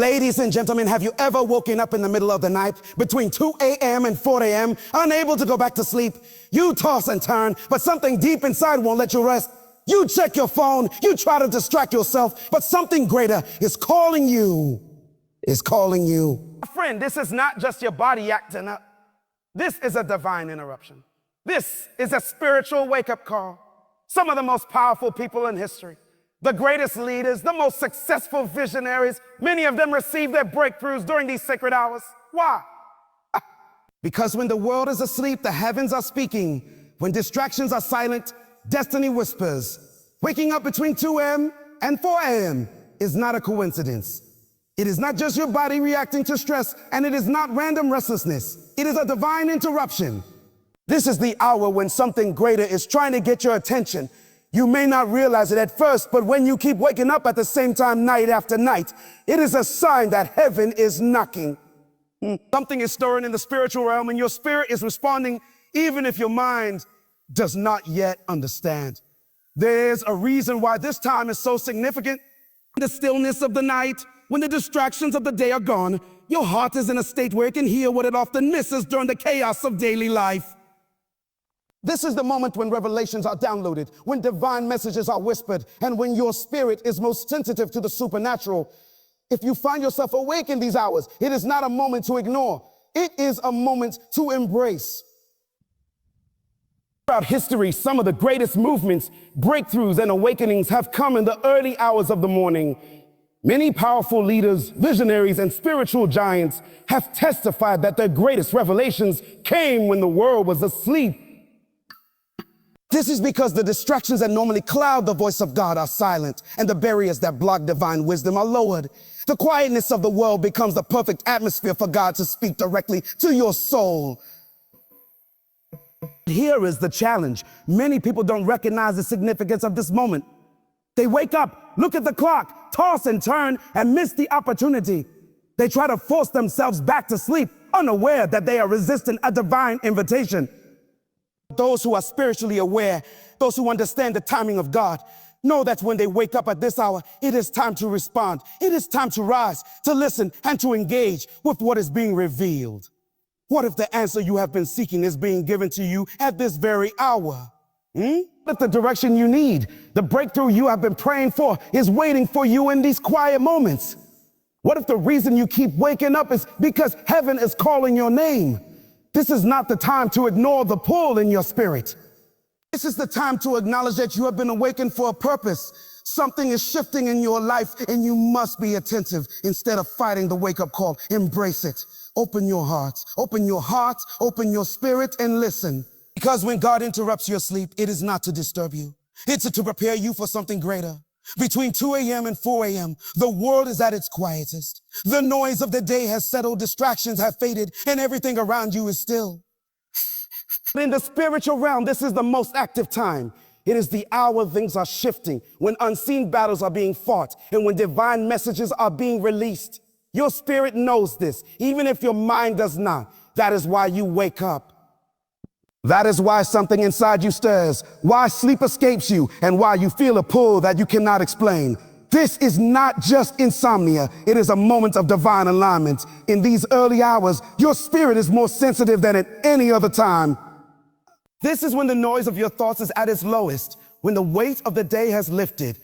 Ladies and gentlemen, have you ever woken up in the middle of the night between 2 a.m. and 4 a.m., unable to go back to sleep? You toss and turn, but something deep inside won't let you rest. You check your phone, you try to distract yourself, but something greater is calling you. Friend, this is not just your body acting up. This is a divine interruption. This is a spiritual wake-up call. Some of the most powerful people in history, the greatest leaders, the most successful visionaries, many of them receive their breakthroughs during these sacred hours. Why? Because when the world is asleep, the heavens are speaking. When distractions are silent, destiny whispers. Waking up between 2 a.m. and 4 a.m. is not a coincidence. It is not just your body reacting to stress, and it is not random restlessness. It is a divine interruption. This is the hour when something greater is trying to get your attention. You may not realize it at first, but when you keep waking up at the same time night after night, it is a sign that heaven is knocking. Something is stirring in the spiritual realm, and your spirit is responding even if your mind does not yet understand. There's a reason why this time is so significant. The stillness of the night, when the distractions of the day are gone, your heart is in a state where it can hear what it often misses during the chaos of daily life. This is the moment when revelations are downloaded, when divine messages are whispered, and when your spirit is most sensitive to the supernatural. If you find yourself awake in these hours, it is not a moment to ignore. It is a moment to embrace. Throughout history, some of the greatest movements, breakthroughs, and awakenings have come in the early hours of the morning. Many powerful leaders, visionaries, and spiritual giants have testified that their greatest revelations came when the world was asleep. This is because the distractions that normally cloud the voice of God are silent, and the barriers that block divine wisdom are lowered. The quietness of the world becomes the perfect atmosphere for God to speak directly to your soul. Here is the challenge. Many people don't recognize the significance of this moment. They wake up, look at the clock, toss and turn, and miss the opportunity. They try to force themselves back to sleep, unaware that they are resisting a divine invitation. Those who are spiritually aware, those who understand the timing of God, know that when they wake up at this hour, it is time to respond. It is time to rise, to listen, and to engage with what is being revealed. What if the answer you have been seeking is being given to you at this very hour? What if the direction you need, the breakthrough you have been praying for, is waiting for you in these quiet moments? What if the reason you keep waking up is because heaven is calling your name? This is not the time to ignore the pull in your spirit. This is the time to acknowledge that you have been awakened for a purpose. Something is shifting in your life, and you must be attentive instead of fighting the wake-up call. Embrace it. Open your hearts, open your spirit, and listen. Because when God interrupts your sleep, it is not to disturb you. It's to prepare you for something greater. Between 2 a.m. and 4 a.m., the world is at its quietest. The noise of the day has settled, distractions have faded, and everything around you is still. In the spiritual realm, this is the most active time. It is the hour things are shifting, when unseen battles are being fought, and when divine messages are being released. Your spirit knows this, even if your mind does not. That is why you wake up. That is why something inside you stirs, why sleep escapes you, and why you feel a pull that you cannot explain. This is not just insomnia. It is a moment of divine alignment. In these early hours, your spirit is more sensitive than at any other time. This is when the noise of your thoughts is at its lowest, when the weight of the day has lifted,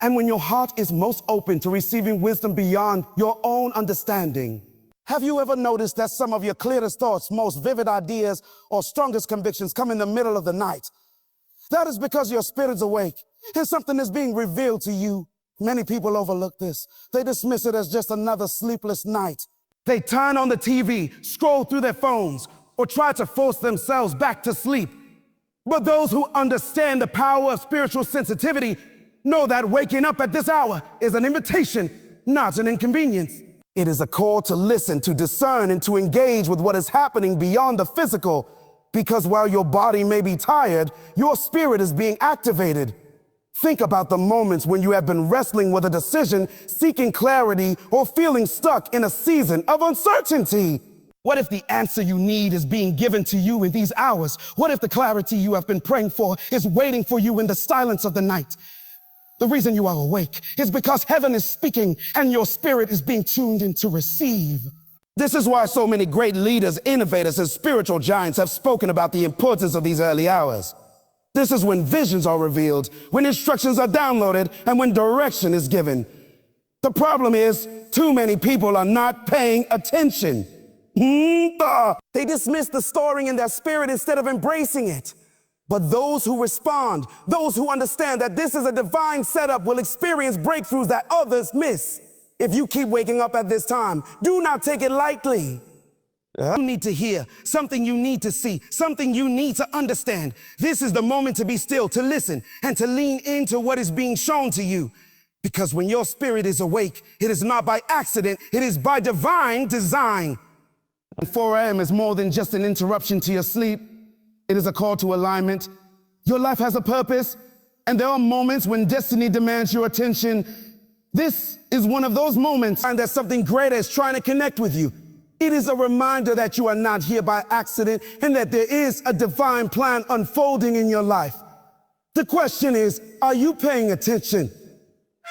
and when your heart is most open to receiving wisdom beyond your own understanding. Have you ever noticed that some of your clearest thoughts, most vivid ideas, or strongest convictions come in the middle of the night? That is because your spirit is awake and something is being revealed to you. Many people overlook this. They dismiss it as just another sleepless night. They turn on the TV, scroll through their phones, or try to force themselves back to sleep. But those who understand the power of spiritual sensitivity know that waking up at this hour is an invitation, not an inconvenience. It is a call to listen, to discern, and to engage with what is happening beyond the physical. Because while your body may be tired, your spirit is being activated. Think about the moments when you have been wrestling with a decision, seeking clarity, or feeling stuck in a season of uncertainty. What if the answer you need is being given to you in these hours? What if the clarity you have been praying for is waiting for you in the silence of the night? The reason you are awake is because heaven is speaking and your spirit is being tuned in to receive. This is why so many great leaders, innovators, and spiritual giants have spoken about the importance of these early hours. This is when visions are revealed, when instructions are downloaded, and when direction is given. The problem is, too many people are not paying attention. They dismiss the story in their spirit instead of embracing it. But those who respond, those who understand that this is a divine setup, will experience breakthroughs that others miss. If you keep waking up at this time, do not take it lightly. You need to hear, something you need to see, something you need to understand. This is the moment to be still, to listen, and to lean into what is being shown to you. Because when your spirit is awake, it is not by accident, it is by divine design. 4 a.m. is more than just an interruption to your sleep. It is a call to alignment. Your life has a purpose, and there are moments when destiny demands your attention. This is one of those moments and that something greater is trying to connect with you. It is a reminder that you are not here by accident and that there is a divine plan unfolding in your life. The question is, are you paying attention?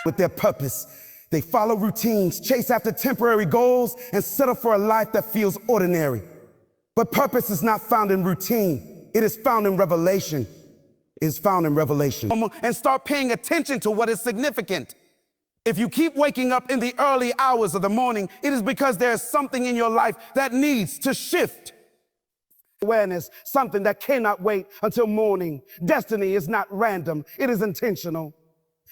With their purpose, they follow routines, chase after temporary goals, and settle for a life that feels ordinary. But purpose is not found in routine. It is found in revelation. It is found in revelation. And start paying attention to what is significant. If you keep waking up in the early hours of the morning, it is because there is something in your life that needs to shift. Awareness, something that cannot wait until morning. Destiny is not random. It is intentional.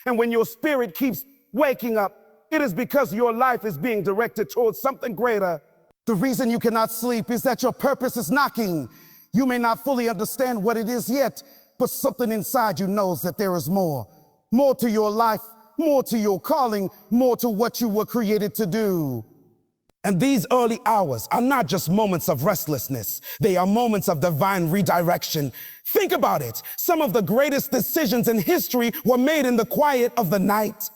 And when your spirit keeps waking up, it is because your life is being directed towards something greater. The reason you cannot sleep is that your purpose is knocking. You may not fully understand what it is yet, but something inside you knows that there is more. More to your life, more to your calling, more to what you were created to do. And these early hours are not just moments of restlessness. They are moments of divine redirection. Think about it. Some of the greatest decisions in history were made in the quiet of the night.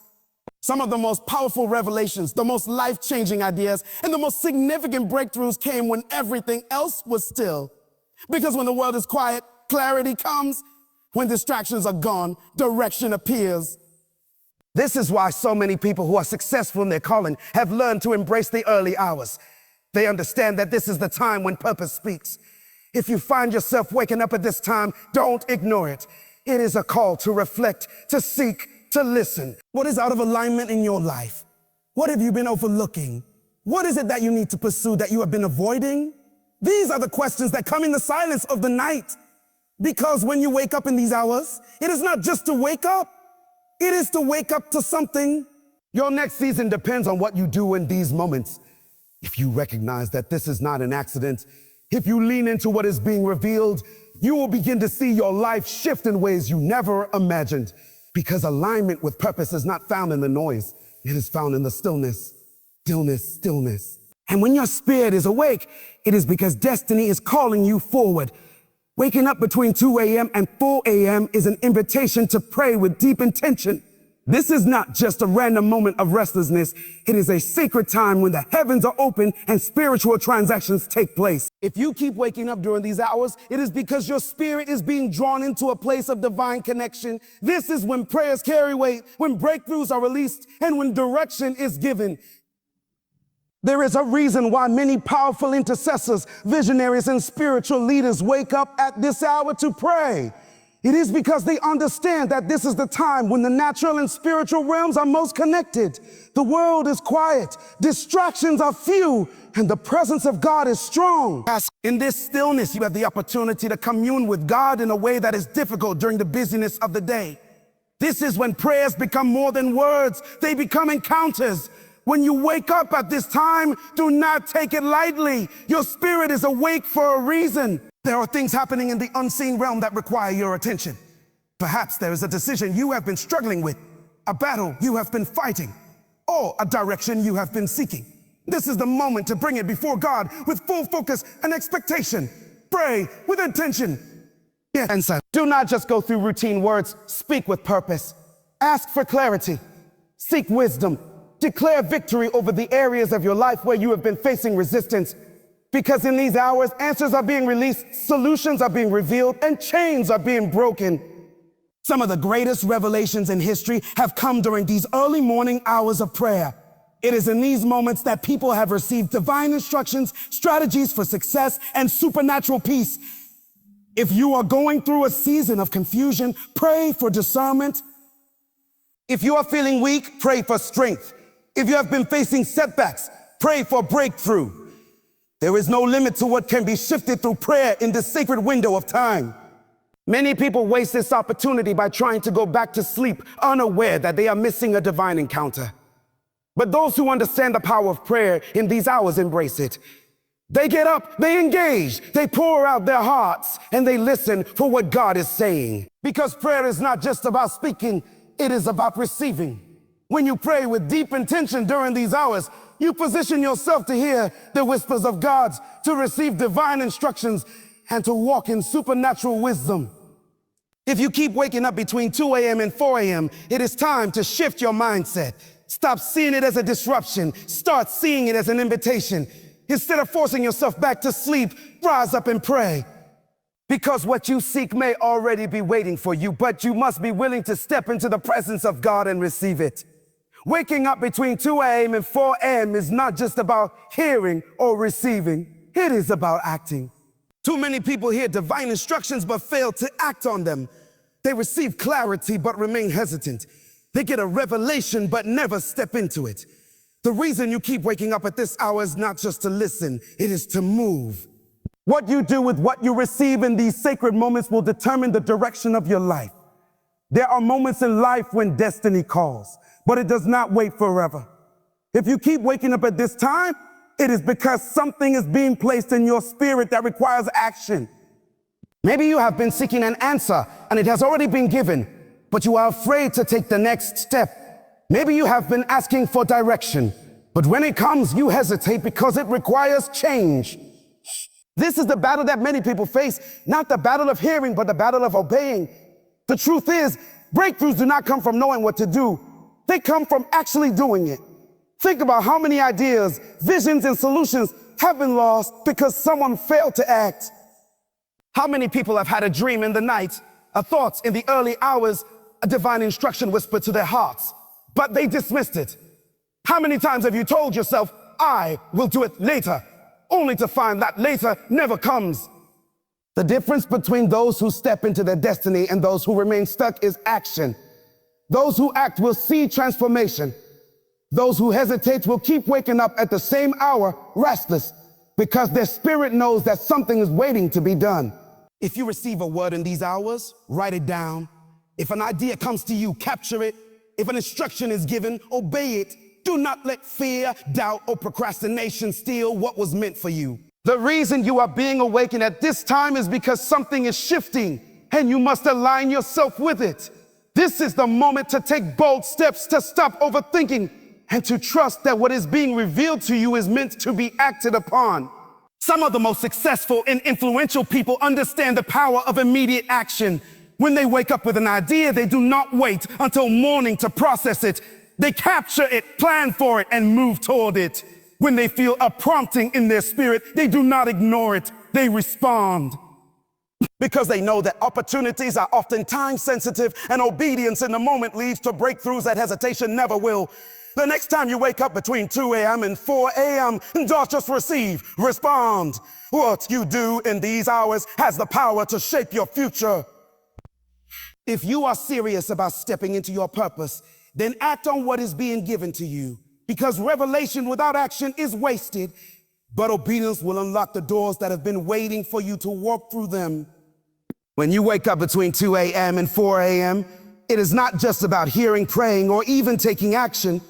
Some of the most powerful revelations, the most life-changing ideas, and the most significant breakthroughs came when everything else was still. Because when the world is quiet, clarity comes. When distractions are gone, direction appears. This is why so many people who are successful in their calling have learned to embrace the early hours. They understand that this is the time when purpose speaks. If you find yourself waking up at this time, don't ignore it. It is a call to reflect, to seek, to listen. What is out of alignment in your life? What have you been overlooking? What is it that you need to pursue that you have been avoiding? These are the questions that come in the silence of the night. Because when you wake up in these hours, it is not just to wake up. It is to wake up to something. Your next season depends on what you do in these moments. If you recognize that this is not an accident, if you lean into what is being revealed, you will begin to see your life shift in ways you never imagined. Because alignment with purpose is not found in the noise. It is found in the stillness, stillness, stillness. And when your spirit is awake, it is because destiny is calling you forward. Waking up between 2 a.m. and 4 a.m. is an invitation to pray with deep intention. This is not just a random moment of restlessness. It is a sacred time when the heavens are open and spiritual transactions take place. If you keep waking up during these hours, it is because your spirit is being drawn into a place of divine connection. This is when prayers carry weight, when breakthroughs are released, and when direction is given. There is a reason why many powerful intercessors, visionaries, and spiritual leaders wake up at this hour to pray. It is because they understand that this is the time when the natural and spiritual realms are most connected. The world is quiet, distractions are few, and the presence of God is strong. In this stillness, you have the opportunity to commune with God in a way that is difficult during the busyness of the day. This is when prayers become more than words, they become encounters. When you wake up at this time, do not take it lightly. Your spirit is awake for a reason. There are things happening in the unseen realm that require your attention. Perhaps there is a decision you have been struggling with, a battle you have been fighting, or a direction you have been seeking. This is the moment to bring it before God with full focus and expectation. Pray with intention. Answer. Do not just go through routine words. Speak with purpose. Ask for clarity. Seek wisdom. Declare victory over the areas of your life where you have been facing resistance. Because in these hours, answers are being released, solutions are being revealed, and chains are being broken. Some of the greatest revelations in history have come during these early morning hours of prayer. It is in these moments that people have received divine instructions, strategies for success, and supernatural peace. If you are going through a season of confusion, pray for discernment. If you are feeling weak, pray for strength. If you have been facing setbacks, pray for breakthrough. There is no limit to what can be shifted through prayer in this sacred window of time. Many people waste this opportunity by trying to go back to sleep, unaware that they are missing a divine encounter. But those who understand the power of prayer in these hours embrace it. They get up, they engage, they pour out their hearts, and they listen for what God is saying. Because prayer is not just about speaking, it is about receiving. When you pray with deep intention during these hours, you position yourself to hear the whispers of God, to receive divine instructions, and to walk in supernatural wisdom. If you keep waking up between 2 a.m. and 4 a.m., it is time to shift your mindset. Stop seeing it as a disruption. Start seeing it as an invitation. Instead of forcing yourself back to sleep, rise up and pray. Because what you seek may already be waiting for you, but you must be willing to step into the presence of God and receive it. Waking up between 2 a.m. and 4 a.m. is not just about hearing or receiving. It is about acting. Too many people hear divine instructions but fail to act on them. They receive clarity but remain hesitant. They get a revelation but never step into it. The reason you keep waking up at this hour is not just to listen, it is to move. What you do with what you receive in these sacred moments will determine the direction of your life. There are moments in life when destiny calls, but it does not wait forever. If you keep waking up at this time, it is because something is being placed in your spirit that requires action. Maybe you have been seeking an answer and it has already been given, but you are afraid to take the next step. Maybe you have been asking for direction, but when it comes, you hesitate because it requires change. This is the battle that many people face, not the battle of hearing, but the battle of obeying. The truth is, breakthroughs do not come from knowing what to do. They come from actually doing it. Think about how many ideas, visions, and solutions have been lost because someone failed to act. How many people have had a dream in the night, a thought in the early hours, a divine instruction whispered to their hearts, but they dismissed it? How many times have you told yourself, I will do it later, only to find that later never comes? The difference between those who step into their destiny and those who remain stuck is action. Those who act will see transformation. Those who hesitate will keep waking up at the same hour, restless, because their spirit knows that something is waiting to be done. If you receive a word in these hours, write it down. If an idea comes to you, capture it. If an instruction is given, obey it. Do not let fear, doubt, or procrastination steal what was meant for you. The reason you are being awakened at this time is because something is shifting, and you must align yourself with it. This is the moment to take bold steps, to stop overthinking, and to trust that what is being revealed to you is meant to be acted upon. Some of the most successful and influential people understand the power of immediate action. When they wake up with an idea, they do not wait until morning to process it. They capture it, plan for it, and move toward it. When they feel a prompting in their spirit, they do not ignore it. They respond. Because they know that opportunities are often time-sensitive, and obedience in the moment leads to breakthroughs that hesitation never will. The next time you wake up between 2 a.m. and 4 a.m., don't just receive, respond. What you do in these hours has the power to shape your future. If you are serious about stepping into your purpose, then act on what is being given to you. Because revelation without action is wasted, but obedience will unlock the doors that have been waiting for you to walk through them. When you wake up between 2 a.m. and 4 a.m., it is not just about hearing, praying, or even taking action.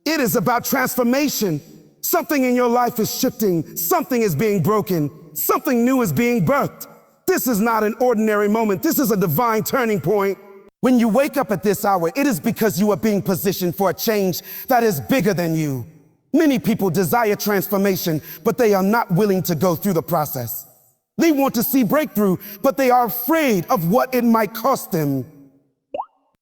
It is about transformation. Something in your life is shifting. Something is being broken. Something new is being birthed. This is not an ordinary moment. This is a divine turning point. When you wake up at this hour, it is because you are being positioned for a change that is bigger than you. Many people desire transformation, but they are not willing to go through the process. They want to see breakthrough, but they are afraid of what it might cost them.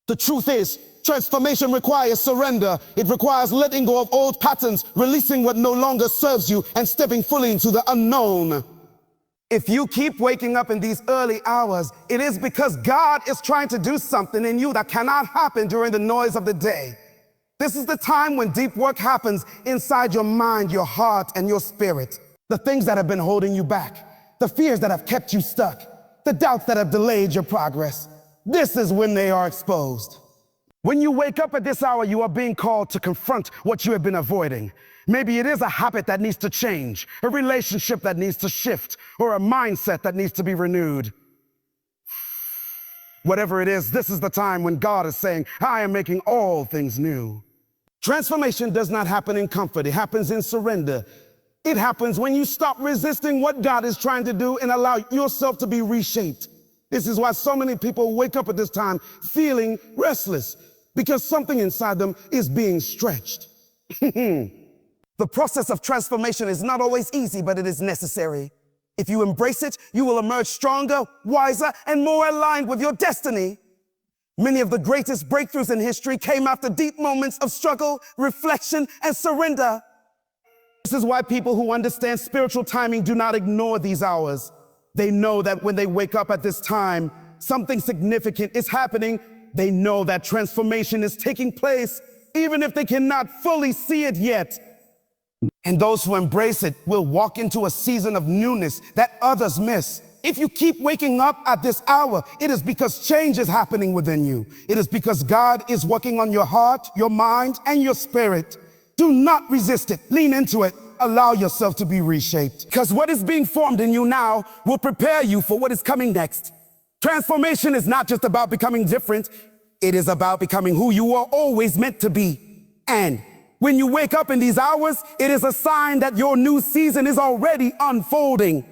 The truth is, transformation requires surrender. It requires letting go of old patterns, releasing what no longer serves you, and stepping fully into the unknown. If you keep waking up in these early hours, it is because God is trying to do something in you that cannot happen during the noise of the day. This is the time when deep work happens inside your mind, your heart, and your spirit. The things that have been holding you back, the fears that have kept you stuck, the doubts that have delayed your progress. This is when they are exposed. When you wake up at this hour, you are being called to confront what you have been avoiding. Maybe it is a habit that needs to change, a relationship that needs to shift, or a mindset that needs to be renewed. Whatever it is, this is the time when God is saying, I am making all things new. Transformation does not happen in comfort. It happens in surrender. It happens when you stop resisting what God is trying to do and allow yourself to be reshaped. This is why so many people wake up at this time feeling restless, because something inside them is being stretched. The process of transformation is not always easy, but it is necessary. If you embrace it, you will emerge stronger, wiser, and more aligned with your destiny. Many of the greatest breakthroughs in history came after deep moments of struggle, reflection, and surrender. This is why people who understand spiritual timing do not ignore these hours. They know that when they wake up at this time, something significant is happening. They know that transformation is taking place, even if they cannot fully see it yet. And those who embrace it will walk into a season of newness that others miss. If you keep waking up at this hour, it is because change is happening within you. It is because God is working on your heart, your mind, and your spirit. Do not resist it. Lean into it. Allow yourself to be reshaped. Because what is being formed in you now will prepare you for what is coming next. Transformation is not just about becoming different. It is about becoming who you were always meant to be. And when you wake up in these hours, it is a sign that your new season is already unfolding.